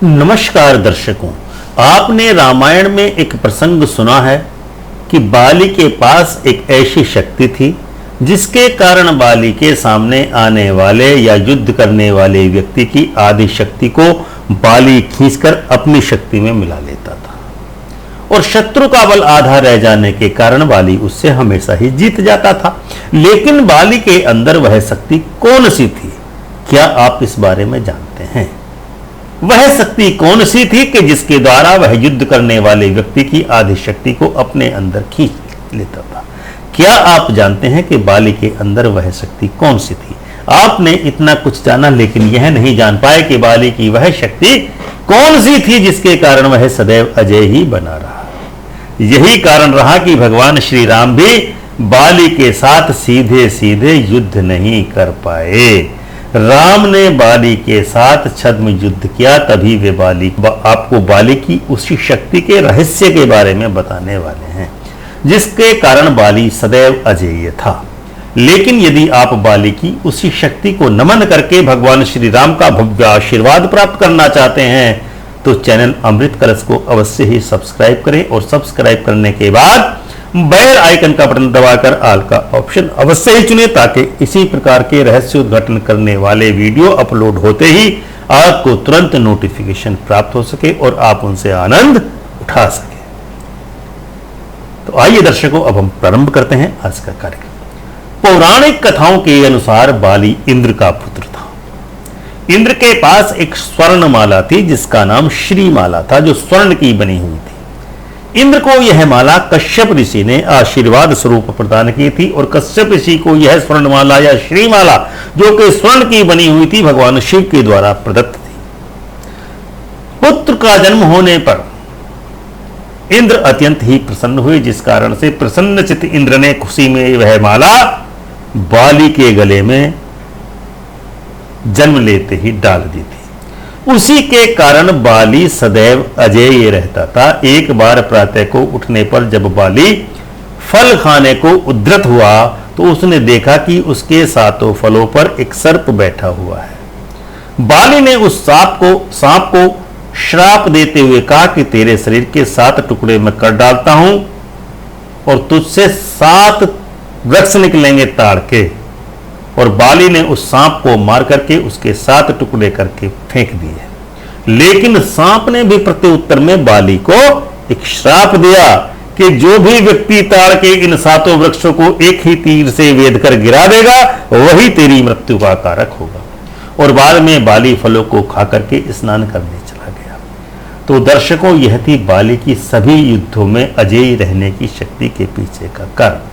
नमस्कार दर्शकों, आपने रामायण में एक प्रसंग सुना है कि बाली के पास एक ऐसी शक्ति थी जिसके कारण बाली के सामने आने वाले या युद्ध करने वाले व्यक्ति की आदि शक्ति को बाली खींचकर अपनी शक्ति में मिला लेता था और शत्रु का बल आधा रह जाने के कारण बाली उससे हमेशा ही जीत जाता था। लेकिन बाली के अंदर वह शक्ति कौन सी थी, क्या आप इस बारे में जानते हैं? वह शक्ति कौन सी थी कि जिसके द्वारा वह युद्ध करने वाले व्यक्ति की आधी शक्ति को अपने अंदर खींच लेता था? क्या आप जानते हैं कि बाली के अंदर वह शक्ति कौन सी थी? आपने इतना कुछ जाना लेकिन यह नहीं जान पाए कि बाली की वह शक्ति कौन सी थी जिसके कारण वह सदैव अजय ही बना रहा। यही कारण रहा कि भगवान श्री राम भी बाली के साथ सीधे सीधे युद्ध नहीं कर पाए। राम ने बाली के साथ छद्म युद्ध किया, तभी वे आपको बाली की उसी शक्ति के रहस्य के बारे में बताने वाले हैं जिसके कारण बाली सदैव अजेय था। लेकिन यदि आप बाली की उसी शक्ति को नमन करके भगवान श्री राम का भव्य आशीर्वाद प्राप्त करना चाहते हैं तो चैनल अमृत कलश को अवश्य ही सब्सक्राइब करें और सब्सक्राइब करने के बाद बेल आइकन का बटन दबाकर ऑल का ऑप्शन अवश्य ही चुनें ताकि इसी प्रकार के रहस्य उद्घाटन करने वाले वीडियो अपलोड होते ही आपको तुरंत नोटिफिकेशन प्राप्त हो सके और आप उनसे आनंद उठा सके। तो आइए दर्शकों, अब हम प्रारंभ करते हैं आज का कार्यक्रम। पौराणिक कथाओं के अनुसार बाली इंद्र का पुत्र था। इंद्र के पास एक स्वर्ण माला थी जिसका नाम श्री माला था, जो स्वर्ण की बनी हुई थी। इंद्र को यह माला कश्यप ऋषि ने आशीर्वाद स्वरूप प्रदान की थी और कश्यप ऋषि को यह स्वर्णमाला या श्रीमाला जो कि स्वर्ण की बनी हुई थी भगवान शिव के द्वारा प्रदत्त थी। पुत्र का जन्म होने पर इंद्र अत्यंत ही प्रसन्न हुए, जिस कारण से प्रसन्नचित्त इंद्र ने खुशी में वह माला बाली के गले में जन्म लेते ही डाल दी थी। उसी के कारण बाली सदैव अजेय रहता था। एक बार प्रातः को उठने पर जब बाली फल खाने को उद्धत हुआ तो उसने देखा कि उसके सातों फलों पर एक सर्प बैठा हुआ है। बाली ने उस सांप को श्राप देते हुए कहा कि तेरे शरीर के 7 टुकड़े मैं कर डालता हूं और तुझसे 7 वृक्ष निकलेंगे ताड़ के। और बाली ने उस सांप को मार करके उसके 7 टुकड़े करके फेंक दिए। लेकिन सांप ने भी प्रत्युत्तर में बाली को एक श्राप दिया कि जो भी व्यक्ति ताड़ के इन 7 वृक्षों को एक ही तीर से वेध कर गिरा देगा वही तेरी मृत्यु का कारक होगा। और बाद में बाली फलों को खा करके स्नान करने चला गया। तो दर्शकों, यह थी बाली की सभी युद्धों में अजेय रहने की शक्ति के पीछे का कारण,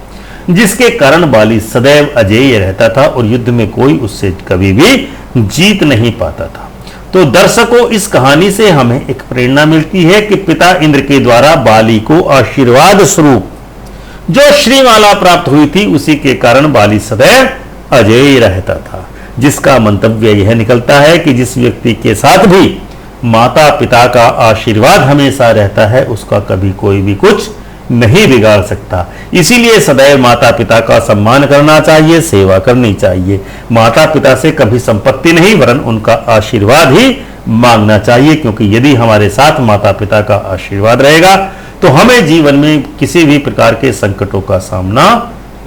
जिसके कारण बाली सदैव अजेय रहता था और युद्ध में कोई उससे कभी भी जीत नहीं पाता था। तो दर्शकों, इस कहानी से हमें एक प्रेरणा मिलती है कि पिता इंद्र के द्वारा बाली को आशीर्वाद स्वरूप जो श्रीमाला प्राप्त हुई थी उसी के कारण बाली सदैव अजेय रहता था। जिसका मंतव्य यह निकलता है कि जिस व्यक्ति के साथ भी माता पिता का आशीर्वाद हमेशा रहता है उसका कभी कोई भी कुछ नहीं बिगाड़ सकता। इसीलिए सदैव माता पिता का सम्मान करना चाहिए, सेवा करनी चाहिए। माता पिता से कभी संपत्ति नहीं वरन उनका आशीर्वाद ही मांगना चाहिए, क्योंकि यदि हमारे साथ माता पिता का आशीर्वाद रहेगा तो हमें जीवन में किसी भी प्रकार के संकटों का सामना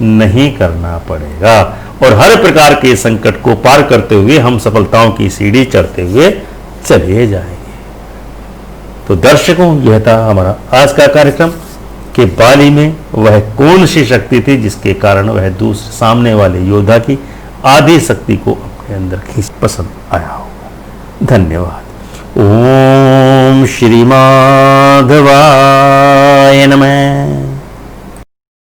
नहीं करना पड़ेगा और हर प्रकार के संकट को पार करते हुए हम सफलताओं की सीढ़ी चढ़ते हुए चले जाएंगे। तो दर्शकों, यह था हमारा आज का कार्यक्रम कि बाली में वह कौन सी शक्ति थी जिसके कारण वह दूसरे सामने वाले योद्धा की आधी शक्ति को अपने अंदर खींच पसंद आया होगा। धन्यवाद। ओम श्री माधवाय